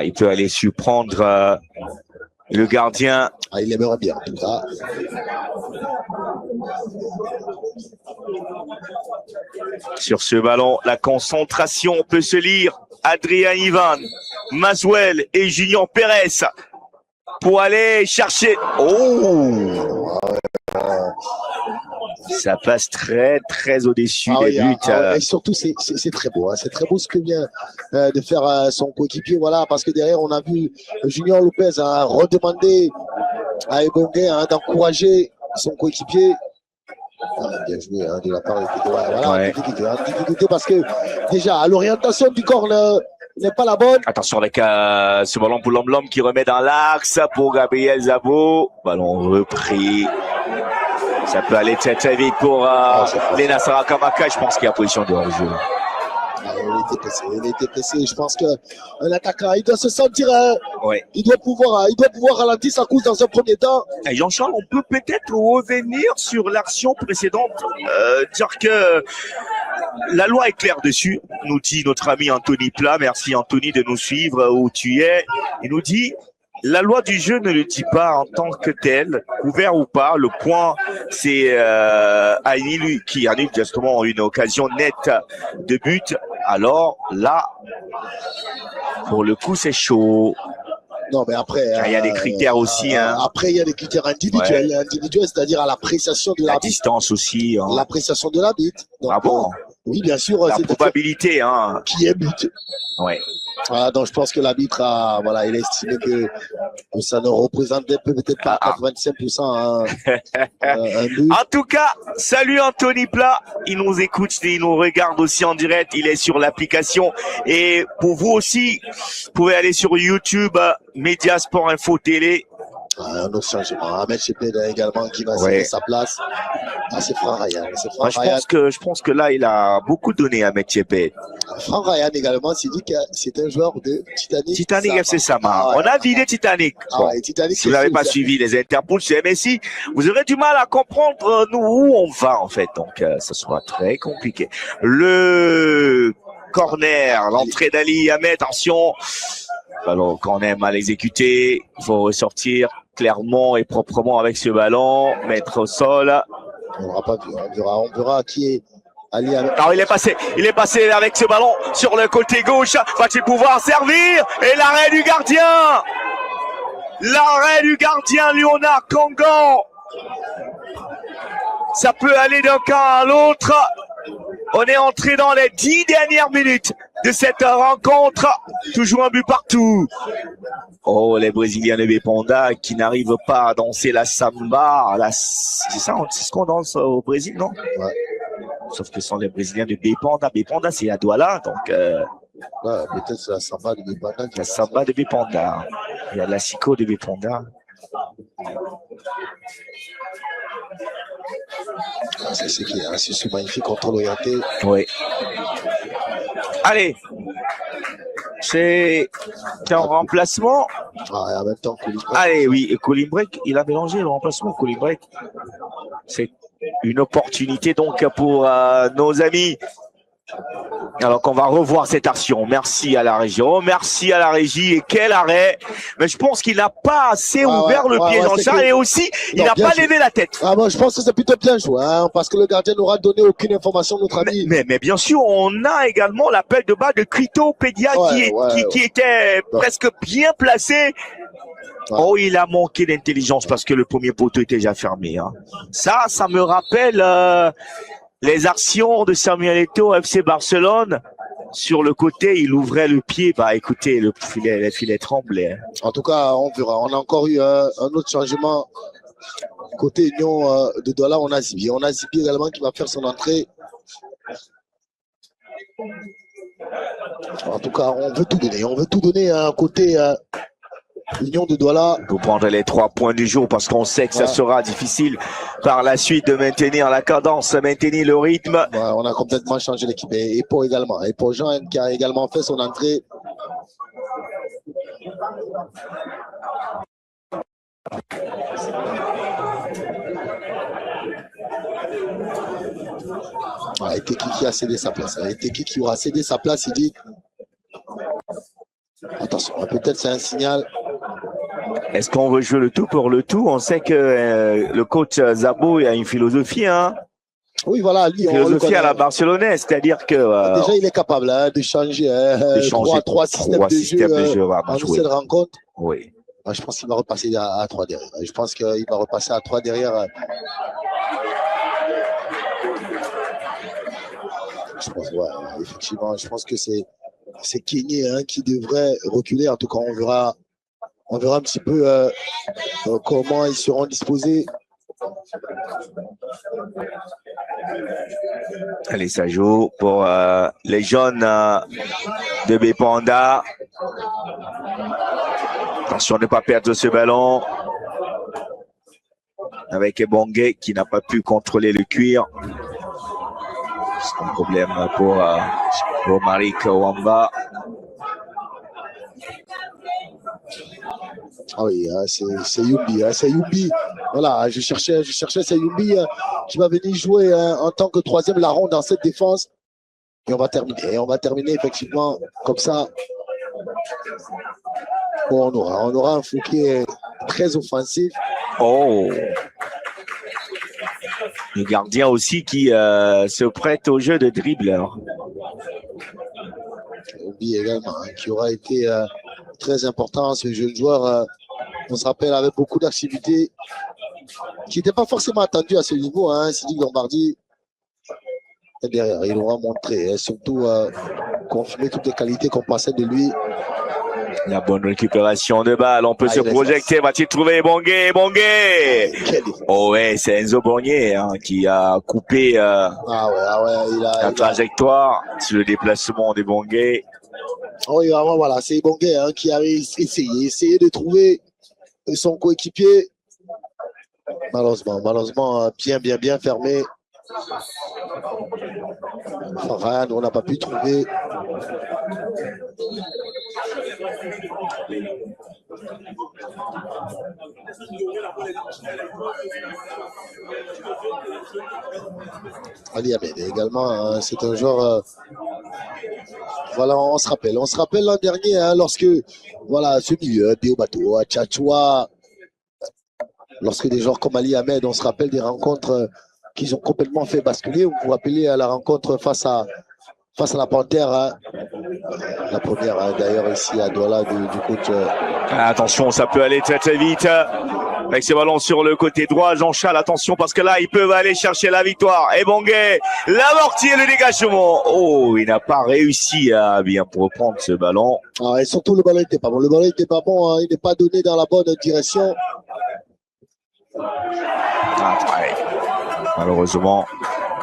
Il peut aller surprendre le gardien. Ah, il aimerait bien, en tout cas. Sur ce ballon, la concentration peut se lire. Adrien Ivan, Maswell et Junior Pérez pour aller chercher. Oh! Ça passe très au-dessus des buts. Et surtout, c'est très beau. Hein. C'est très beau ce que vient de faire son coéquipier. Voilà, parce que derrière, on a vu Junior Lopez redemander à Ebongue d'encourager son coéquipier. Bien joué hein, de la part de difficulté parce que déjà, l'orientation du corps n'est pas la bonne. Attention avec ce ballon pour l'homme qui remet dans l'axe pour Gabriel Zabo. Ballon repris. Ça peut aller très vite pour les Nassara Kamaka. Je pense qu'il y a position de hors-jeu. Il était pressé. Je pense qu'un attaquant, il doit se sentir. Ouais. Il doit pouvoir ralentir sa course dans un premier temps. Et Jean-Charles, on peut peut-être revenir sur l'action précédente. Dire que la loi est claire dessus, nous dit notre ami Anthony Plat. Merci Anthony de nous suivre où tu es. Il nous dit... La loi du jeu ne le dit pas en tant que tel, couvert ou pas. Le point, c'est Aïni qui annule justement une occasion nette de but. Alors là, pour le coup, c'est chaud. Non, mais après... Il y a des critères aussi. Après, il y a des critères individuels. Ouais. Individuels, c'est-à-dire à l'appréciation de l'arbitre. La distance aussi. Hein. L'appréciation de l'arbitre. Ah bon? Oui, bien sûr. La probabilité. Hein. Qui est but. Ouais. Voilà, donc je pense que l'arbitre a estimé que ça ne représentait peut-être pas 85% un but. En tout cas, salut Anthony Plat, il nous écoute, il nous regarde aussi en direct, il est sur l'application. Et pour vous aussi, vous pouvez aller sur YouTube, Média Sport Info Télé. Un autre changement. Ahmed Cheped également qui va céder sa place. C'est Franck Ryan. Je pense que là, il a beaucoup donné à Ahmed Cheped. Franck Ryan également s'est dit que c'est un joueur de Titanic. Titanic FC Sama. On a vidé Titanic. Bon, Titanic, si vous n'avez pas suivi les interpôts sur MSI, vous aurez du mal à comprendre nous où on va en fait. Donc, ça sera très compliqué. Le corner, l'entrée d'Ali Ahmed, attention. Ballon corner mal exécuté. Il faut ressortir clairement et proprement avec ce ballon, mettre au sol. On n'aura pas vu. On verra qui est Ali Ahmed. Alors il est passé avec ce ballon sur le côté gauche. Va-t-il pouvoir servir? Et l'arrêt du gardien. L'arrêt du gardien Léonard Kangan. Ça peut aller d'un camp à l'autre. On est entré dans les 10 dernières minutes de cette rencontre. Toujours un but partout. Oh, les Brésiliens de Beponda qui n'arrivent pas à danser la samba. C'est ça, c'est ce qu'on danse au Brésil, non? Ouais. Sauf que ce sont les Brésiliens de Beponda. Beponda, c'est à Douala, donc... Ouais, peut-être c'est la samba de Beponda. La samba de Beponda. Il y a la Sico de Beponda. C'est ce qui est un magnifique contrôle orienté. Oui. Allez. C'est un remplacement. Ah, en même temps, allez, oui, et Colimbrec, il a mélangé le remplacement. Colimbrec, c'est une opportunité donc pour nos amis. Alors qu'on va revoir cette action. Merci à la régie. Oh, merci à la régie. Et quel arrêt. Mais je pense qu'il n'a pas assez ouvert le pied dans ça. Et aussi, il n'a pas levé la tête. Ah bon, je pense que c'est plutôt bien joué, hein, parce que le gardien n'aura donné aucune information, notre ami. Mais bien sûr, on a également l'appel de bas de Quito Pédia qui était presque bien placé. Ouais. Oh, il a manqué d'intelligence parce que le premier poteau était déjà fermé. Hein. Ça me rappelle les actions de Samuel Eto'o au FC Barcelone. Sur le côté, il ouvrait le pied. Bah, écoutez, le filet tremblait. En tout cas, on verra. On a encore eu un autre changement côté Union de Douala. On a Zibi. On a Zibi également qui va faire son entrée. En tout cas, on veut tout donner. On veut tout donner à côté Union de Douala. Pour prendre les 3 points du jour parce qu'on sait que ça sera difficile par la suite de maintenir la cadence, maintenir le rythme. Ouais, on a complètement changé l'équipe. Et pour également. Et pour Jean qui a également fait son entrée. Et Teki qui a cédé sa place. Et Teki qui aura cédé sa place, il dit attention, peut-être c'est un signal. Est-ce qu'on veut jouer le tout pour le tout? On sait que le coach Zabo il a une philosophie, hein. Oui, voilà, lui, philosophie à la barcelonaise, c'est-à-dire que déjà il est capable de changer, trois systèmes de jeu en cette rencontre. Oui. Je pense qu'il va repasser à 3 derrière. Je pense qu'il va repasser à 3 derrière. Je pense, effectivement, je pense que c'est Kenyé qui devrait reculer. En tout cas, on verra un petit peu comment ils seront disposés. Allez, ça joue pour les jeunes de Bepanda. Attention de ne pas perdre ce ballon. Avec Ebongue qui n'a pas pu contrôler le cuir. C'est un problème pour Marik Wamba. Ah oui, c'est Yumbi. C'est Yumbi. Voilà, je cherchais c'est Yumbi qui va venir jouer en tant que 3e larron dans cette défense. Et on va terminer effectivement comme ça. Bon, on aura un Fouquet très offensif. Oh, le gardien aussi qui se prête au jeu de dribbleur. Yumbi également, qui aura été très important, ce jeune joueur. On se rappelle avec beaucoup d'activités qui n'était pas forcément attendu à ce niveau. Sidi Lombardi est derrière. Il aura montré, surtout confirmer toutes les qualités qu'on pensait de lui. La bonne récupération de balle. On peut se projeter. Va-t-il trouver Bongué? Oh ouais, c'est Enzo Bornier qui a coupé la trajectoire sur le déplacement de Bongué. Oui, voilà, c'est Bongué qui a essayé de trouver son coéquipier. Malheureusement, bien fermé. Farhan, on n'a pas pu trouver. Ali Ahmed également, c'est un joueur. Voilà, on se rappelle l'an dernier lorsque ce milieu, Théobato, Tchatchoua, lorsque des joueurs comme Ali Ahmed, on se rappelle des rencontres qu'ils ont complètement fait basculer. Vous vous rappelez à la rencontre face à face à la Panthère. Hein. La première, hein, d'ailleurs, ici à Douala du coach. Attention, ça peut aller très très vite. Avec ce ballon sur le côté droit, Jean-Charles, attention parce que là, ils peuvent aller chercher la victoire. Et Bongué, l'amorti et le dégagement. Oh, il n'a pas réussi à bien reprendre ce ballon. Ah, et surtout, le ballon n'était pas bon. Le ballon n'était pas bon, hein. Il n'est pas donné dans la bonne direction. Ah, ouais. Malheureusement.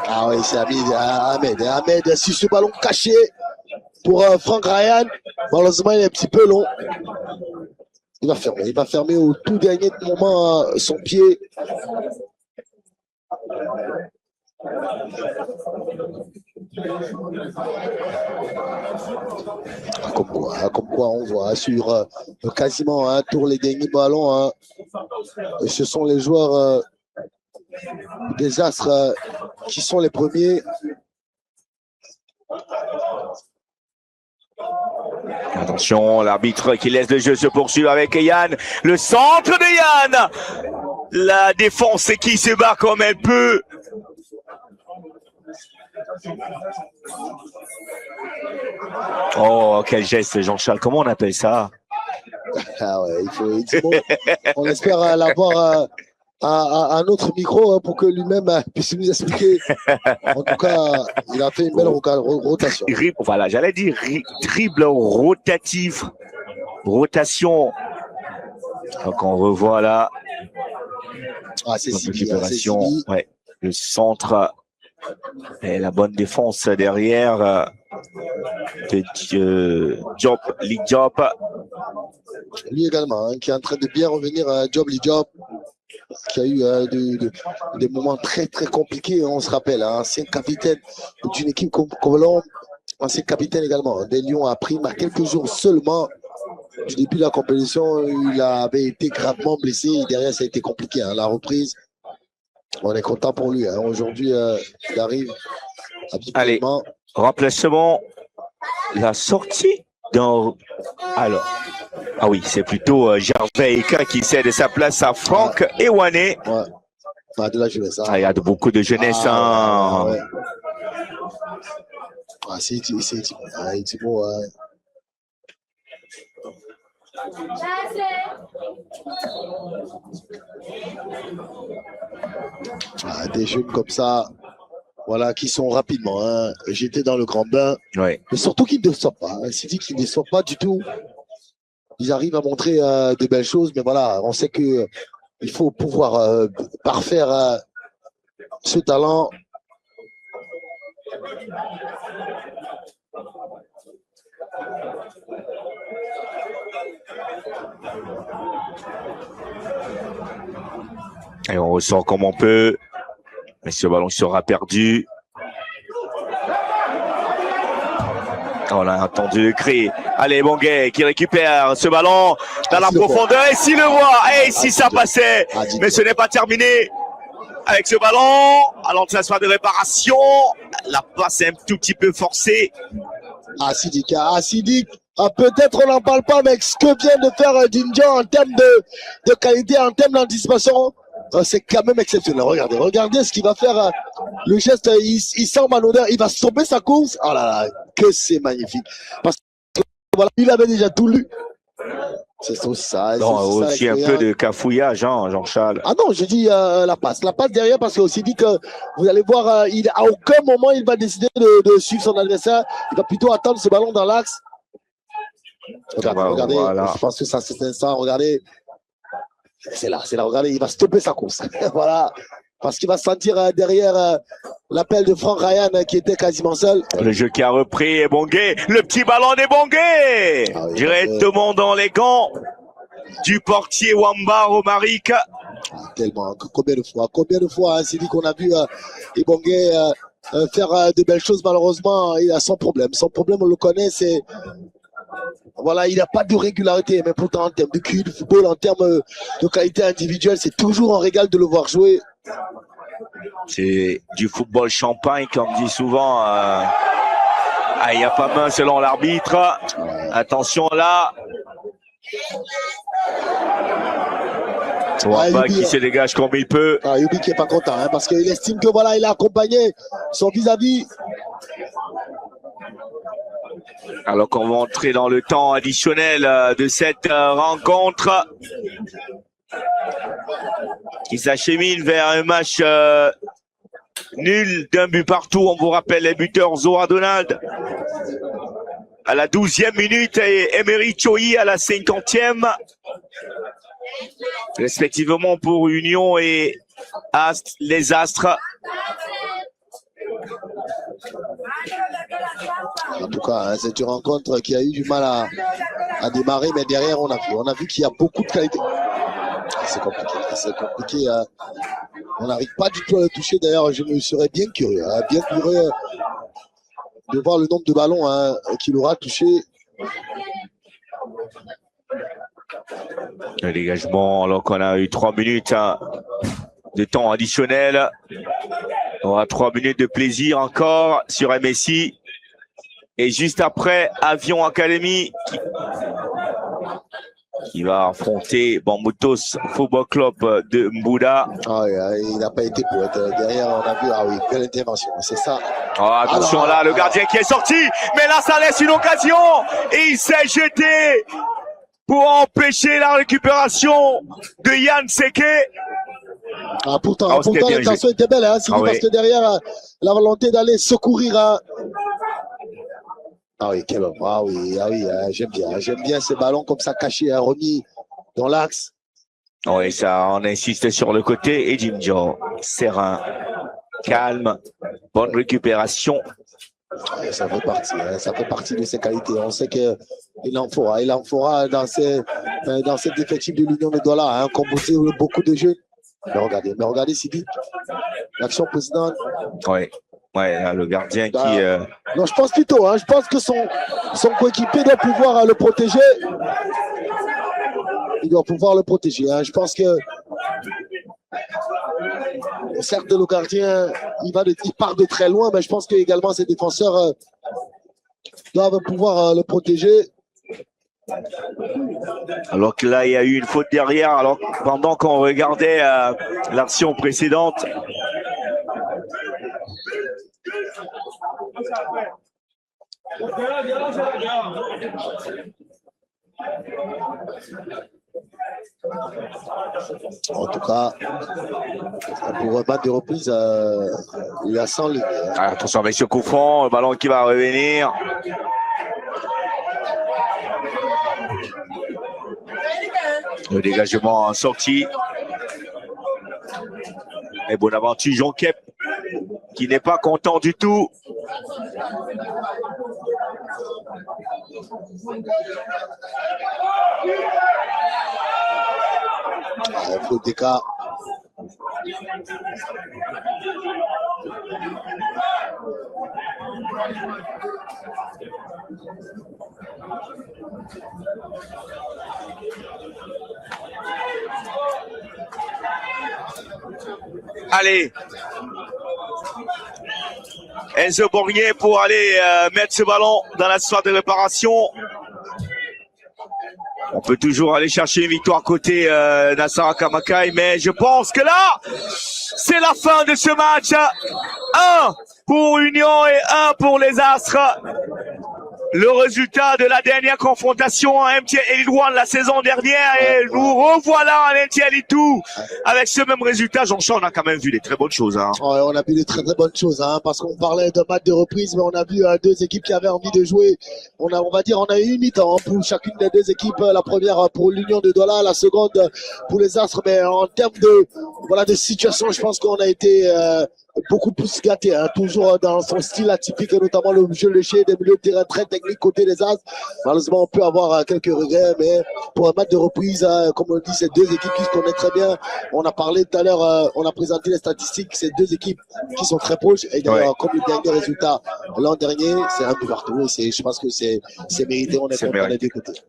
Ah oui, c'est Ahmed. Ahmed, sur ce ballon caché pour Franck Ryan. Malheureusement, il est un petit peu long. Il va fermer au tout dernier moment son pied. Comme quoi on voit sur quasiment un tour les derniers ballons. Hein. Et ce sont les joueurs des Astres qui sont les premiers. Attention, l'arbitre qui laisse le jeu se poursuivre avec Yann. Le centre de Yann. La défense qui se bat comme elle peut. Oh, quel geste, Jean-Charles. Comment on appelle ça? Ah ouais, on espère l'avoir à un autre micro hein, pour que lui-même puisse nous expliquer. En tout cas, il a fait une belle rotation. Voilà, j'allais dire dribble rotatif. Rotation. Donc on revoit là. Ah, c'est Sidi. Ouais, le centre et la bonne défense derrière de Diop, Lee Diop. Lui également, hein, qui est en train de bien revenir à Lee Diop, qui a eu des moments très très compliqués, on se rappelle, hein, ancien capitaine d'une équipe comme Colombe, ancien capitaine également des Lions, a pris à quelques jours seulement du début de la compétition, il avait été gravement blessé et derrière ça a été compliqué, hein, la reprise. On est content pour lui, hein. Aujourd'hui il arrive habituellement. Allez, remplacement, la sortie dans... Alors, ah oui, c'est plutôt Gervais Eka qui cède sa place à Franck Ewane. Ouais. Ah, de la jeunesse. Hein. Ah, il y a beaucoup de jeunesse. Hein. Ouais. Ah, c'est Thibaut. Ah, des jeunes comme ça, voilà, qui sont rapidement. Hein. J'étais dans le grand bain. Ouais. Mais surtout qu'ils ne déçoivent pas. Hein. C'est dit qu'ils ne déçoivent pas du tout. Ils arrivent à montrer de belles choses, mais voilà, on sait que il faut pouvoir parfaire ce talent. Et on ressort comme on peut, mais ce ballon sera perdu. On a entendu le cri. Allez, Bongué qui récupère ce ballon dans la profondeur. Et s'il le voit, et si ça passait. Mais ce n'est pas terminé. Avec ce ballon, à l'entraînement de réparation, la passe est un tout petit peu forcée. Sidik, peut-être on n'en parle pas, mais ce que vient de faire Dinjan en termes de qualité, en termes d'anticipation, c'est quand même exceptionnel. Regardez ce qu'il va faire. Le geste, il sent Manodère, il va stopper sa course. Oh là là, que c'est magnifique. Parce que voilà, il avait déjà tout lu. C'est ça. Non, aussi un peu de cafouillage, hein, Jean-Charles. Ah non, je dis la passe. La passe derrière, parce que aussi dit que vous allez voir, à aucun moment il va décider de suivre son adversaire. Il va plutôt attendre ce ballon dans l'axe. Regardez, voilà. Je pense que ça c'est instant. Regardez, c'est là. Regardez, il va stopper sa course. Voilà, parce qu'il va sentir derrière l'appel de Franck Ryan qui était quasiment seul. Le jeu qui a repris est Bongué. Le petit ballon des Bongué. Ah oui, directement dans les gants du portier Wamba Romaric. Tellement. Combien de fois, hein, c'est dit qu'on a vu Bongué faire de belles choses. Malheureusement, il a son problème. Son problème, on le connaît, c'est... Voilà, il n'a pas de régularité, mais pourtant en termes de QI, de football, en termes de qualité individuelle, c'est toujours un régal de le voir jouer. C'est du football champagne, comme dit souvent. Il n'y a pas main selon l'arbitre. Attention là. Wamba qui se dégage comme il peut. Yubi qui n'est pas content, hein, parce qu'il estime que voilà, il a accompagné son vis-à-vis. Alors qu'on va entrer dans le temps additionnel de cette rencontre qui s'achemine vers un match nul d'un but partout. On vous rappelle les buteurs: Zoa Donald à la 12e minute et Emery Choi à la 50e. Respectivement pour Union et les Astres. En tout cas, hein, c'est une rencontre qui a eu du mal à démarrer, mais derrière, on a vu qu'il y a beaucoup de qualité. C'est compliqué. On n'arrive pas du tout à le toucher. D'ailleurs, je me serais bien curieux de voir le nombre de ballons qu'il aura touché. Le dégagement, alors qu'on a eu 3 minutes de temps additionnel. On aura 3 minutes de plaisir encore sur MSI. Et juste après, Avion Academy qui va affronter Bambutos Football Club de Mbouda. Ah oui, il n'a pas été pour être derrière. On a vu, belle intervention, c'est ça. Oh, attention là, le gardien qui est sorti. Mais là, ça laisse une occasion. Et il s'est jeté pour empêcher la récupération de Yann Seke. Pourtant l'intention était belle, parce que derrière, la volonté d'aller secourir. J'aime bien ces ballons comme ça cachés, remis dans l'axe. Oui, ça, on insiste sur le côté. Et Jim Joe, serein, calme, bonne récupération. Ça fait partie de ses qualités. On sait qu'il en fera dans cette effectif de l'Union de Douala, composé de beaucoup de jeunes. Mais regardez Sidi, l'action présidente. Oui. Ouais, le gardien qui... Non, je pense plutôt, je pense que son coéquipier doit pouvoir le protéger. Il doit pouvoir le protéger. Je pense que certes, le gardien, il part de très loin, mais je pense que également ses défenseurs doivent pouvoir le protéger. Alors que là, il y a eu une faute derrière. Alors pendant qu'on regardait l'action précédente, en tout cas, pour un match de reprise, il y a 100 lignes. Attention avec ce coup franc, le ballon qui va revenir. Le dégagement en sortie. Et Bonaventure Jonquep qui n'est pas content du tout. Faute d'écart. Allez, Enzo Borgnier pour aller mettre ce ballon dans la surface de réparation. On peut toujours aller chercher une victoire côté Nassara Kamakai, mais je pense que là, c'est la fin de ce match. 1 pour Union et 1 pour les Astres. Le résultat de la dernière confrontation en MTN Elite One la saison dernière, et nous revoilà en MTN Elite 2 avec ce même résultat. Jean-Charles, on a quand même vu des très bonnes choses. On a vu des très bonnes choses, parce qu'on parlait de match de reprise, mais on a vu deux équipes qui avaient envie de jouer. On a eu une mi-temps pour chacune des deux équipes. La première pour l'Union de Douala, la seconde pour les Astres. Mais en termes de situation, je pense qu'on a été beaucoup plus gâté, toujours dans son style atypique, notamment le jeu léché des milieux de terrain très techniques côté des As. Malheureusement, on peut avoir quelques regrets, mais pour un match de reprise, comme on dit, c'est deux équipes qui se connaissent très bien. On a parlé tout à l'heure, on a présenté les statistiques, c'est deux équipes qui sont très proches. Et d'ailleurs, comme le dernier résultat l'an dernier, c'est un peu partout. Je pense que c'est mérité, on est content des deux côtés.